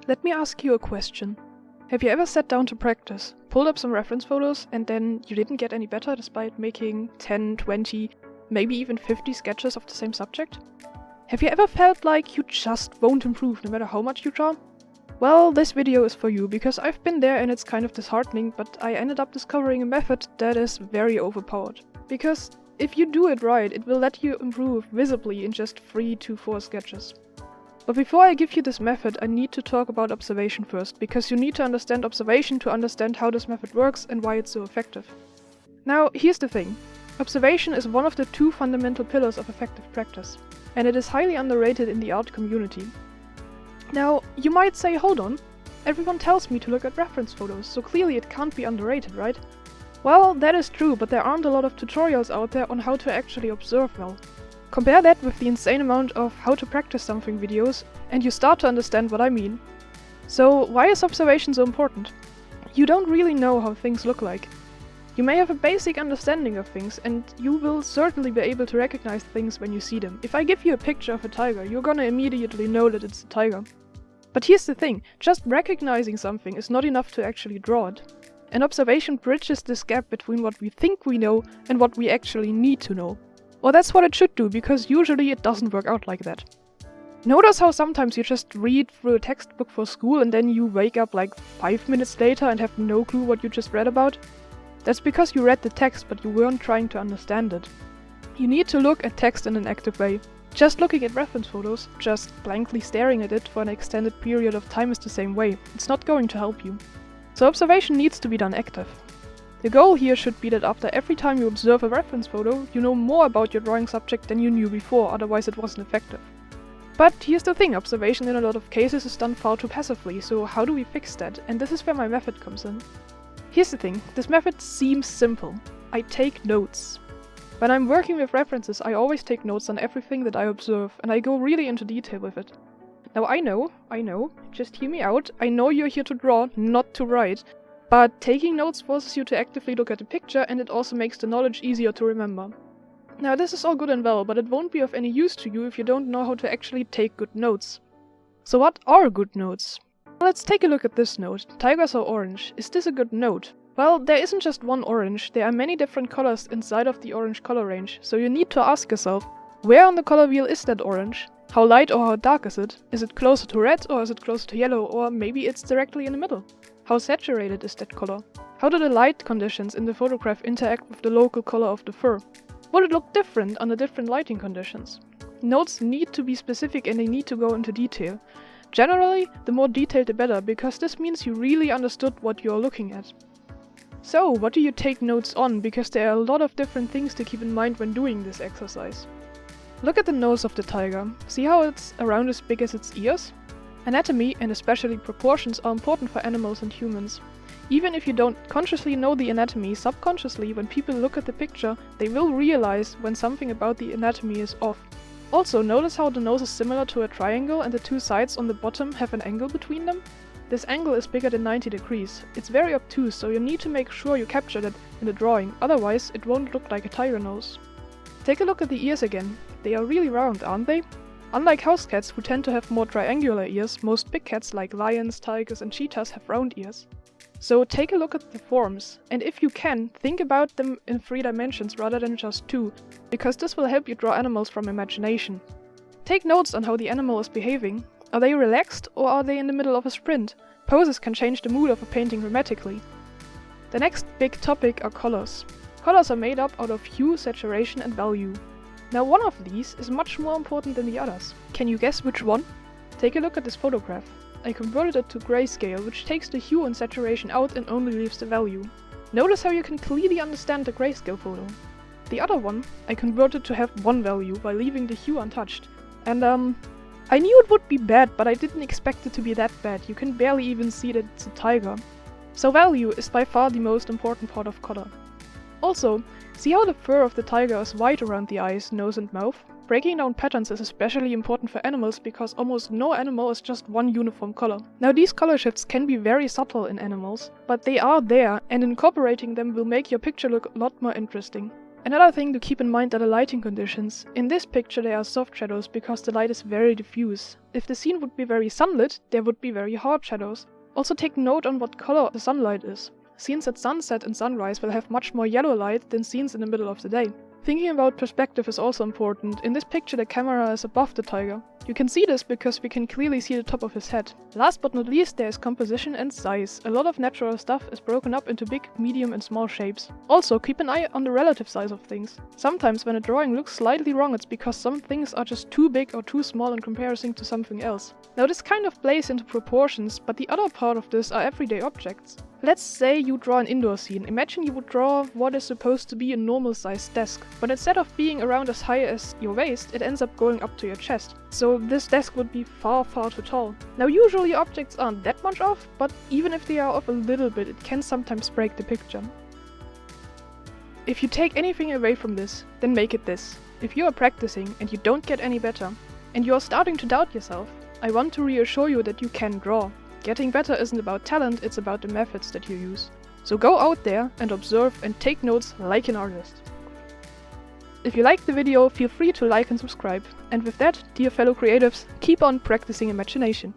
Let me ask you a question. Have you ever sat down to practice, pulled up some reference photos, and then you didn't get any better despite making 10, 20, maybe even 50 sketches of the same subject? Have you ever felt like you just won't improve no matter how much you draw? Well, this video is for you, because I've been there and it's kind of disheartening, but I ended up discovering a method that is very overpowered. Because if you do it right, it will let you improve visibly in just 3 to 4 sketches. But before I give you this method, I need to talk about observation first, because you need to understand observation to understand how this method works and why it's so effective. Now, here's the thing. Observation is one of the 2 fundamental pillars of effective practice, and it is highly underrated in the art community. Now, you might say, hold on, everyone tells me to look at reference photos, so clearly it can't be underrated, right? Well, that is true, but there aren't a lot of tutorials out there on how to actually observe well. Compare that with the insane amount of how to practice something videos, and you start to understand what I mean. So, why is observation so important? You don't really know how things look like. You may have a basic understanding of things, and you will certainly be able to recognize things when you see them. If I give you a picture of a tiger, you're gonna immediately know that it's a tiger. But here's the thing, just recognizing something is not enough to actually draw it. And observation bridges this gap between what we think we know and what we actually need to know. Or that's what it should do, because usually it doesn't work out like that. Notice how sometimes you just read through a textbook for school and then you wake up like 5 minutes later and have no clue what you just read about? That's because you read the text but you weren't trying to understand it. You need to look at text in an active way. Just looking at reference photos, just blankly staring at it for an extended period of time is the same way. It's not going to help you. So observation needs to be done active. The goal here should be that after every time you observe a reference photo, you know more about your drawing subject than you knew before, otherwise it wasn't effective. But here's the thing, observation in a lot of cases is done far too passively, so how do we fix that? And this is where my method comes in. Here's the thing, this method seems simple. I take notes. When I'm working with references, I always take notes on everything that I observe, and I go really into detail with it. Now I know, just hear me out, I know you're here to draw, not to write. But taking notes forces you to actively look at the picture, and it also makes the knowledge easier to remember. Now this is all good and well, but it won't be of any use to you if you don't know how to actually take good notes. So what are good notes? Let's take a look at this note. Tigers are orange. Is this a good note? Well, there isn't just one orange, there are many different colors inside of the orange color range, so you need to ask yourself, where on the color wheel is that orange? How light or how dark is it? Is it closer to red or is it closer to yellow, or maybe it's directly in the middle? How saturated is that color? How do the light conditions in the photograph interact with the local color of the fur? Would it look different under different lighting conditions? Notes need to be specific and they need to go into detail. Generally, the more detailed the better, because this means you really understood what you're looking at. So, what do you take notes on? Because there are a lot of different things to keep in mind when doing this exercise. Look at the nose of the tiger. See how it's around as big as its ears? Anatomy, and especially proportions, are important for animals and humans. Even if you don't consciously know the anatomy, subconsciously, when people look at the picture, they will realize when something about the anatomy is off. Also, notice how the nose is similar to a triangle and the 2 sides on the bottom have an angle between them? This angle is bigger than 90 degrees. It's very obtuse, so you need to make sure you capture that in the drawing, otherwise it won't look like a tiger nose. Take a look at the ears again. They are really round, aren't they? Unlike house cats, who tend to have more triangular ears, most big cats like lions, tigers and cheetahs have round ears. So take a look at the forms, and if you can, think about them in 3 dimensions rather than just 2, because this will help you draw animals from imagination. Take notes on how the animal is behaving. Are they relaxed or are they in the middle of a sprint? Poses can change the mood of a painting dramatically. The next big topic are colors. Colors are made up out of hue, saturation and value. Now one of these is much more important than the others. Can you guess which one? Take a look at this photograph. I converted it to grayscale, which takes the hue and saturation out and only leaves the value. Notice how you can clearly understand the grayscale photo. The other one, I converted to have 1 value by leaving the hue untouched. And I knew it would be bad, but I didn't expect it to be that bad. You can barely even see that it's a tiger. So value is by far the most important part of color. Also, see how the fur of the tiger is white around the eyes, nose and mouth? Breaking down patterns is especially important for animals because almost no animal is just one uniform color. Now these color shifts can be very subtle in animals, but they are there, and incorporating them will make your picture look a lot more interesting. Another thing to keep in mind are the lighting conditions. In this picture there are soft shadows because the light is very diffuse. If the scene would be very sunlit, there would be very hard shadows. Also take note on what color the sunlight is. Scenes at sunset and sunrise will have much more yellow light than scenes in the middle of the day. Thinking about perspective is also important. In this picture the camera is above the tiger. You can see this because we can clearly see the top of his head. Last but not least, there is composition and size. A lot of natural stuff is broken up into big, medium and small shapes. Also, keep an eye on the relative size of things. Sometimes when a drawing looks slightly wrong, it's because some things are just too big or too small in comparison to something else. Now this kind of plays into proportions, but the other part of this are everyday objects. Let's say you draw an indoor scene. Imagine you would draw what is supposed to be a normal sized desk, but instead of being around as high as your waist, it ends up going up to your chest. So this desk would be far too tall. Now usually objects aren't that much off, but even if they are off a little bit, it can sometimes break the picture. If you take anything away from this, then make it this. If you are practicing and you don't get any better, and you are starting to doubt yourself, I want to reassure you that you can draw. Getting better isn't about talent, it's about the methods that you use. So go out there and observe and take notes like an artist. If you liked the video, feel free to like and subscribe. And with that, dear fellow creatives, keep on practicing imagination.